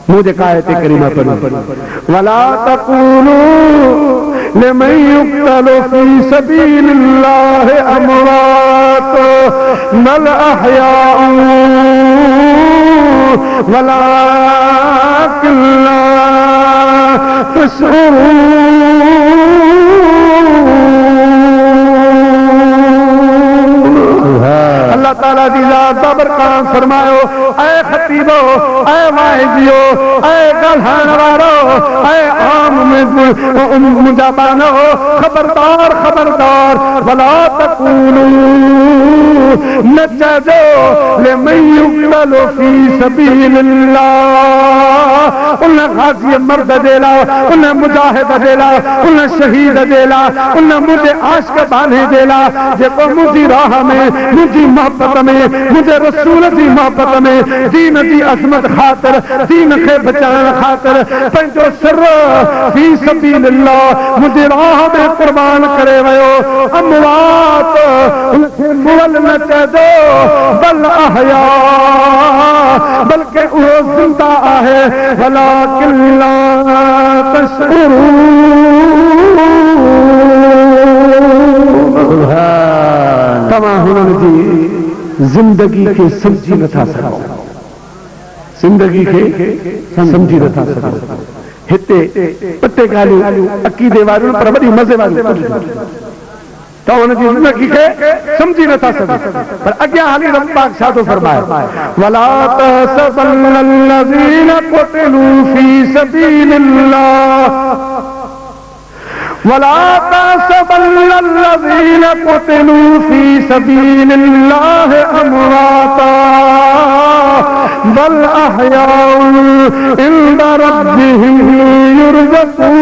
मुझे कायत करीमा पढ़ी, वला तक़ूलू लिमन युक़्तलु फी सबीलिल्लाह अमवात बल अहयाउ वलाकिन ला तशऊरून। अल्लाह ताला जी ज़ात बरकात फरमायो, ऐ खतीबो, ऐ वाइजियो, ऐ ॻाल्हाइण वारो, ऐ आम में मुंहिंजा बानो, खबरदार खबरदार, भला तक़ूलू न चइजो लिमन युक़्तलु फी सबीलिल्लाह, उन गाज़ी मर्द जे लाइ, उन मुजाहिद जे लाइ, उन शहीद जे लाइ, उन मुंहिंजे आशिक़ बाने जे लाइ जेको मुंहिंजी राह में, मुंहिंजी मोहब्बत में, मुंहिंजे रसूल जी मोहब्बत में, दीन जी अज़मत ख़ातिर, दीन खे बचाइण ख़ातिर पंहिंजो सिर फी सबीलिल्लाह मुंहिंजी राह में क़ुर्बान करे वियो। अमवात उनखे मुअल न चइजो, बल अहया, बल्कि उहो ज़िंदा आहे, वलाकिन ला तशऊरून। तव्हां हुननि जी ज़िंदगी खे समझी नथा सघो, ज़िंदगी खे समझी नथा सघो। हिते पटे ॻाल्हियूं अक़ीदे वारियूं पर वॾी मज़े वारियूं, तव्हां हुनजी ज़िंदगी खे समझी नथा सघो। पर अॻियां हली रब पाक छा थो फरमाए, वला तहसबन्नल्लज़ीन क़ुतिलू फी सबीलिल्लाह वला तहसबन्नल्लज़ीना क़ुतिलू फी सबीलिल्लाहि अमवाता बल अहयाउन इंदा रब्बिहिम युरज़क़ून।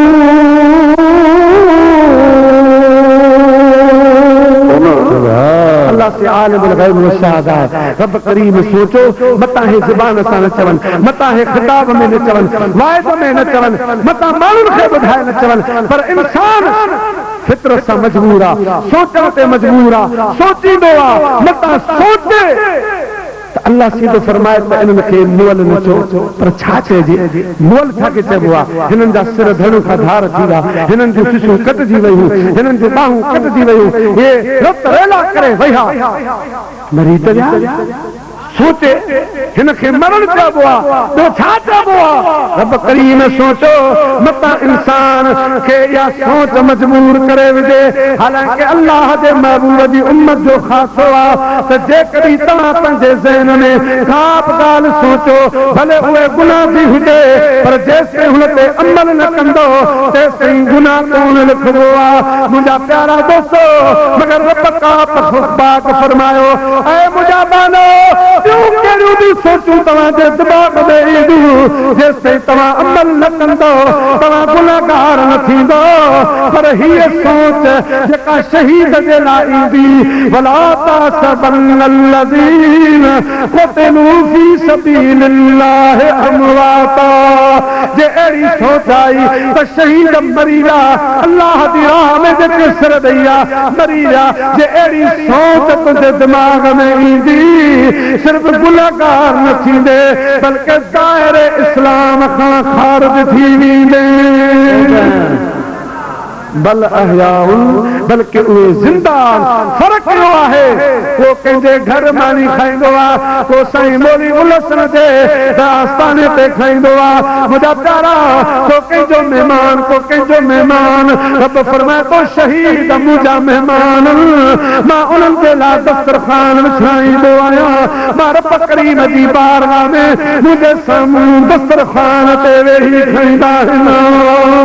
अल्लाह से आलिमुल ग़ैब व शहादा रब करीम सोचो मता है ज़ुबान सां न चवन, मता है खिताब में न चवन, वाइद में न चवन, मता माण्हुनि खे ॿुधाए न चवन, पर इंसान फितरत सां मजबूर आहे, सोचण ते मजबूर आहे, सोचींदो आहे, मता सोचे त अल्लाह सीधो फरमाए त इन्हनि खे मुअल न चओ, पर छा चइजे मुअल छाखे चइबो आहे? हिननि जा सिर धड़ खां धार थी विया, हिननि जूं सिसूं कटिजी वयूं, हिननि जूं बाहूं कटिजी वयूं, हे रत रेला करे वया मरी त विया। सोचे हिनखे मरण चइबो आहे, ॿियो छा चइबो आहे? रब करीम सोचो मता इंसान खे इहा सोच मजबूर करे विझे। हालांकि अल्लाह जे महबूब जी उम्मत जो ख़ासो आहे त जेकॾहिं तव्हां पंहिंजे ज़हन में का बि ॻाल्हि सोचो, भले उहे गुनाह बि हुजे, पर जेसिताईं हुन ते अमल न कंदो तेसिताईं गुनाह कोन लिखिबो आहे। मुंहिंजा प्यारा दोस्तो, मगर रब पाक फरमायो ऐ मुंहिंजा बानो कहिड़ियूं बि सोचूं तव्हांजे दिमाग़ में ईंदियूं, जेसिताईं तव्हां अमल न कंदो तव्हां गुनाहगार न थींदो। पर हीअ सोच जेका शहीद जे लाइ ईंदी, वला तहसबन्नल्लज़ीना क़ुतिलू फी सबीलिल्लाहि अमवाता, जे अहिड़ी सोच आई त शहीद मरी विया, अल्लाह जी राह में जेके सिर ॾेई विया मरी विया, जे अहिड़ी सोच तुंहिंजे दिमाग़ में ईंदी, सिर्फ गुनाहगार न थींदे बल्कि दायरे इस्लाम खां ख़ारिज थी वेंदे। बल अहयाउन, बल्कि उहे ज़िंदा। फ़र्क़ु इहो आहे को कंहिंजे घर मानी खाईंदो आहे, को साईं मोली उलसन जे आस्थाने ते खाईंदो आहे। मुंहिंजा प्यारा, को कंहिंजो महिमान, को कंहिंजो महिमान। रब फरमाए थो शहीद मुंहिंजा महिमान, मां उन्हनि जे लाइ दस्तरखान विछाईंदो आहियां। मां रब करीम जी बारगाह में मुंहिंजे साम्हूं दस्तरखान ते वेही खाईंदा आहिनि।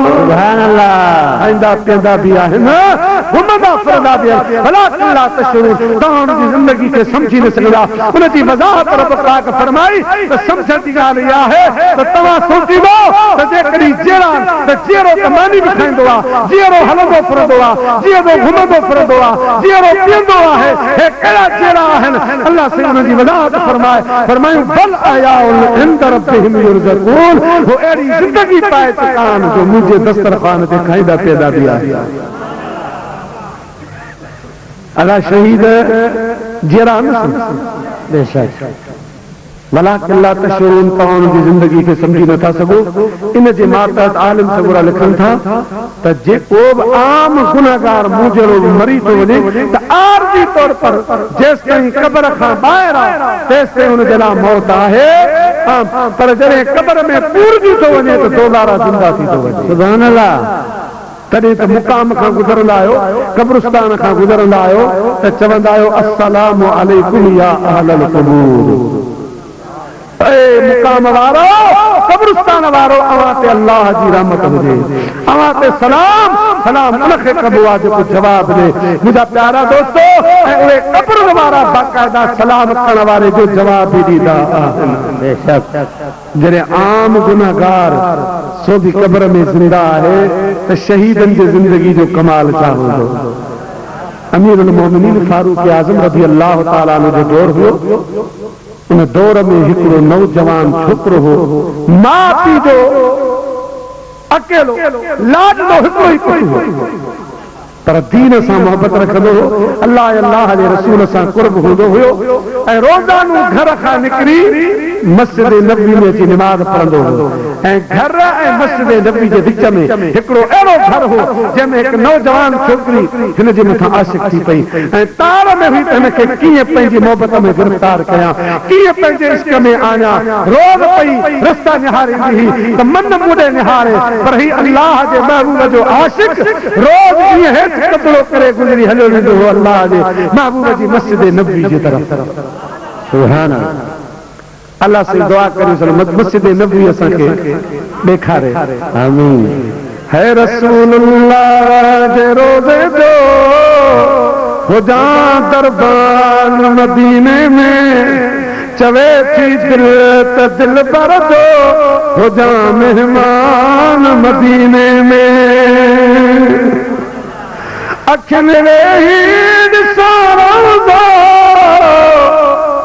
सुभान अल्लाह। खाईंदा पीअंदा बि आहिनि, घुमंदा फिरंदा बि आहिनि। भला अल्लाह तशुरू तव्हां उनजी ज़िंदगी खे सम्झी न सघंदा। उनजी वज़ाहत रब पाक फरमाई त सम्झण जी ॻाल्हि इहा आहे त तव्हां सोचींदो त जेकॾहिं जहिड़ा त जीअरो त मानी बि खाईंदो आहे, जीअरो हलंदो फिरंदो आहे, जीअरो घुमंदो फिरंदो आहे, जीअरो पीअंदो आहे, हे कहिड़ा जहिड़ा आहिनि? अल्लाह से उनजी वज़ाहत फरमायूं बल अहयाउन इंद रब्बिहिम युरज़क़ून, वो अहिड़ी ज़िंदगी पाए चुका आहिनि जो मुंहिंजे दस्तरखान ते खाईंदा पीअंदा बि आहिनि। अला शहीद जहिड़ा बेशक भला किला तशुरून तव्हां उनजी ज़िंदगी खे सम्झी नथा सघो। इन जे मातहत आलिम सगुरा लिखनि था त जेको बि आम गुनाहगार मूं जहिड़ो मरी थो वञे त आरजी तौर पर जेसिताईं क़बर खां ॿाहिरि आहे तेसिताईं हुन जे लाइ मौत आहे, पर जॾहिं क़बर में पूरजी थो वञे त दोबारा ज़िंदा थी थो वञे। सुभान अल्लाह। तॾहिं त मुक़ाम खां गुज़रंदा आहियो, कब्रिस्तान खां गुज़रंदा आहियो त चवंदा आहियो अस्सलामु अलैकुम या अहलल क़ुबूर। मुक़ाम वारो, कब्रिस्तान वारो, अवां ते अल्लाह जी रहमत हुजे, अवां ते सलाम सलाम उनखे कबो आहे जेको जवाब ॾे। मुंहिंजा प्यारा दोस्तो, ऐं उहे कब्र वारा बाक़ाइदा सलाम करण वारे जो जवाब बि ॾींदा आहिनि। बेशक जॾहिं आम गुनाहगार सो बि कब्र में ज़िंदा आहे त शहीदनि जी ज़िंदगी जो कमाल छा हूंदो। अमीरुल मोमिनीन फारूक आज़म रज़ी अल्लाह ताला अन्हु जो दौर हुयो। उन दौर में हिकिड़ो नौजवान छोकिरो हो, माउ पीउ जो अकेलो लाडलो हिकिड़ो ई पुटु हो, पर दीन सां मोहबत रखंदो हो, अल्लाह अल्लाह जे रसूल सां कुर्ब हूंदो हुयो ऐं रोज़ानो घर खां निकिरी मस्जिद नबी में अची निमाज़ पढ़ंदो हो। ऐं घर ऐं मस्जिद नबी जे विच में हिकिड़ो अहिड़ो घर हो जंहिंमें हिकु नौजवान छोकिरी हिन जे मथां आशिक़ थी पई ऐं तार में हुई त हिनखे कीअं पंहिंजी मोहबत में गिरफ़्तार कयां, कीअं पंहिंजे इश्क में आया। रोज़ पई रस्ता निहारींदी हुई त मन मुड़े निहारे, पर ही अल्लाह जे महबूब जो आशिक़ रोज़ ईअं हेठि कपिड़ो करे गुज़री हलियो वेंदो हो अल्लाह जे महबूब जी मस्जिद नबी जी तरफ़। सुभान अल्लाह से दुआ करियो मस्जिद नबी असांखे ॾेखारे। आमीन। है रसूलुल्लाह जे रोज़े जो हुजा दरबार मदीने में चवे थी दिल त दिल पर दो हुजा मेहमान मदीने में अखिन वेही ॾिसां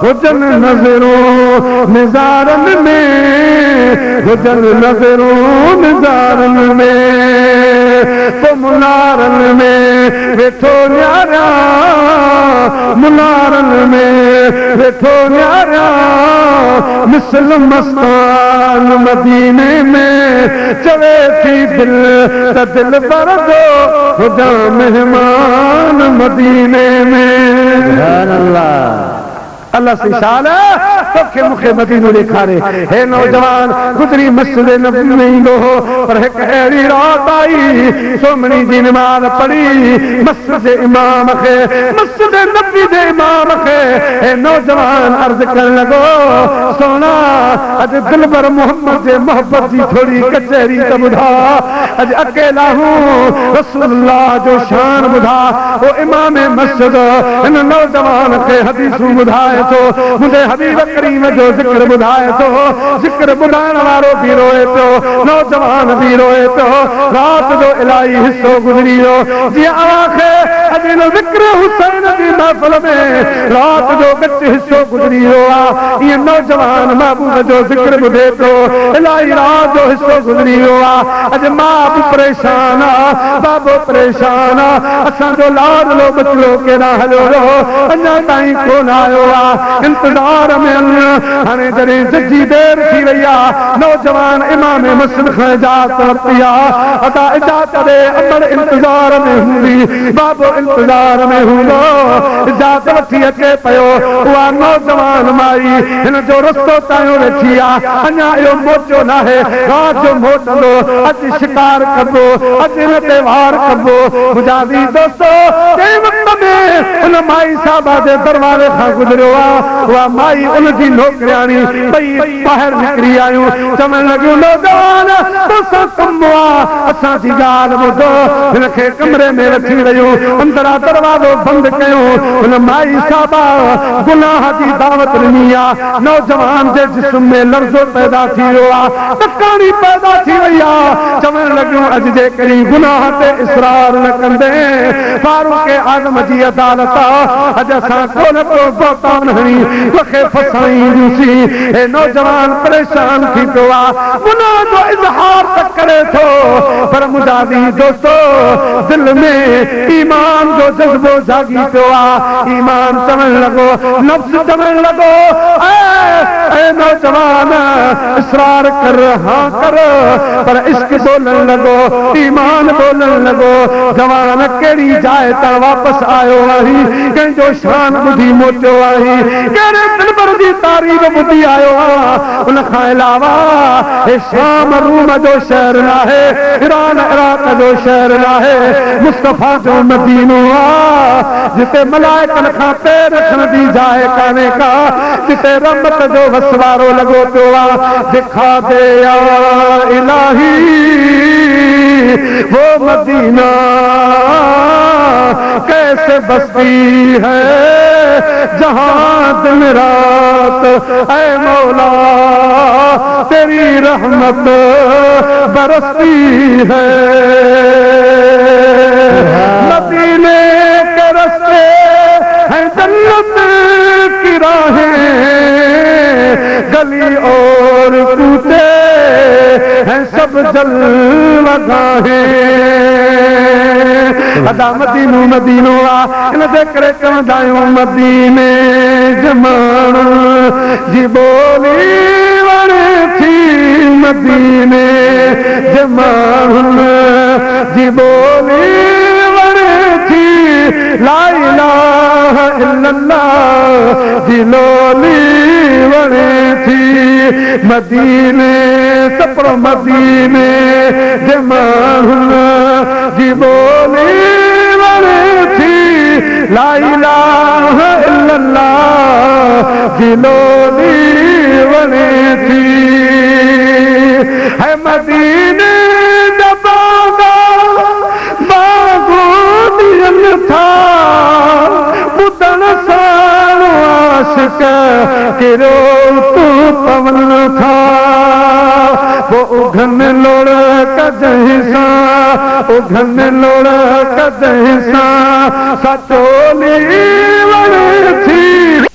हुजन नज़रों निज़ारन में हुजन नज़रों निज़ारन में तो मुनारन में वेठो न्यारा मुनारन में वेठो न्यारा मिसल मस्तान मदीने में चवे थी दिल त दिल पर दो हुजा मेहमान मदीने में अल्लाह से शान तोखे मूंखे मदीनो ॾेखारे हे नौजवान गुज़री मस्जिद नबी में ईंदो हो पर हिकु अहिड़ी रात आई सोमणी जी नमाज़ पढ़ी मस्जिद इमाम खे मस्जिद नबी जे इमाम खे हे नौजवान अर्ज़ करण लॻो सोना अॼु दिलबर मोहम्मद जे मोहब्बत जी थोड़ी कचहरी त ॿुधा अॼु अकेला हूं रसूलुल्लाह जो शान ॿुधा वो इमाम मस्जिद हिन नौजवान खे हदीसूं ॿुधाए मुझे हबीब करीम जो जिक्र बुधाए तो जिक्र बुधाइण वारो भी रोए पियो नौजवान भी रोए पियो रात जो इलाही हिस्सो गुज़री वियो जीअं आखे अॼु जिक्र हुसैन जी महफ़िल में रात जो गच हिस्सो गुज़री वियो आहे ईअं नौजवान महबूब जो जिक्र ॿुधे पियो इलाही रात जो हिस्सो गुज़री वियो आहे अॼु मां बि परेशान आहे बाबो परेशान आहे असांजो लाडलो बचड़ो केॾां हलियो रहो अञा ताईं कोन आयो आहे इंतजार में हाणे जॾहिं जजी देर थी वई आहे नौजवान इमाम मस्जिद खां इजाज़त वरिती आहे अदा इजाज़त ॾे अमर इंतजार में हूंदी बाबो इंतजार में हूंदो इजाज़त वठी अचे पियो उहा नौजवान माई हिन जो रस्तो ताईं वेठी आहे अञा इहो मोचो नाहे राति जो मोटंदो अॼु शिकार कबो अॼु हिन ते वार कबो मुंहिंजा बि दोस्तो कंहिं वक़्त में हुन माई साहिबा जे दरवाज़े खां गुज़रियो वह माई उनकी नौकरियाणी भई बाहर निकरी आयूं चवण लॻियूं नौजवान तोसां कमु आहे असांजी ॻाल्हि ॿुधो हिनखे कमरे में वठी रहियूं अंदरां दरवाज़ो बंदि कयूं हुन माई साहिबा गुनाह जी दावत ॾिनी आहे नौजवान जे जिस्म में लर्ज़ो पैदा थी वियो आहे तकाणी पैदा थी वई आहे चवण लॻियूं अॼु जे कॾहिं गुनाह ते इसरार न कंदे फारूक आज़म जी अदालत अॼु असां कोन पियो बोतान हणी तोखे फसाईंदुसीं हे नौजवान परेशान थी पियो आहे गुनाह जो इज़हार त करे थो पर मुंहिंजा बि दोस्तो दिल में ईमान जो जज़्बो जागी पियो आहे ईमान चवण लॻो नफ्स चवण लॻो ऐ नौजवान इसरार कर हाँ कर पर इश्क बोलण लॻो ईमान बोलण लॻो जवान कहिड़ी जाइ तां वापसि आयो आहीं कंहिंजो शान ॿुधी मोटियो आहीं कहिड़े दिलबर जी तारीफ़ ॿुधी आयो आहे उन खां अलावा हे शाम रूम जो शहर नाहे ईरान इराक जो शहर नाहे मुस्तफ़ा जो मदीनो आहे जिते मलाइकनि खां पैर रखण जी जाइ कान्हे का जिते रहमत जो वसवारो लॻो पियो आहे दिखा दे या इलाही वो मदीना कैसे बसती है जहां दिन रात ऐ मौला तेरी रहमत बरसती है मदीने के रस्ते हैं जन्नत की राहें गली और कूचे हैं सब जलवगाहें अदा मदीनो मदीनो आ इन दे करे चवंदा आहियूं मदीने जमान जी बोली वणे थी मदीने जमान जी बोली वणे थी ला इलाहा इल्लल्लाह जी लोली वणे थी मदीने सपरो मदीने जमान जी बोली वणे थी ला इलाहा इल्लल्लाह जी लोली वणे थी है मदीने दबाग किरो तू पवन था वो उघन लोड़ कजहिसा उघन लोड़ कजहिसा सचोली वण थी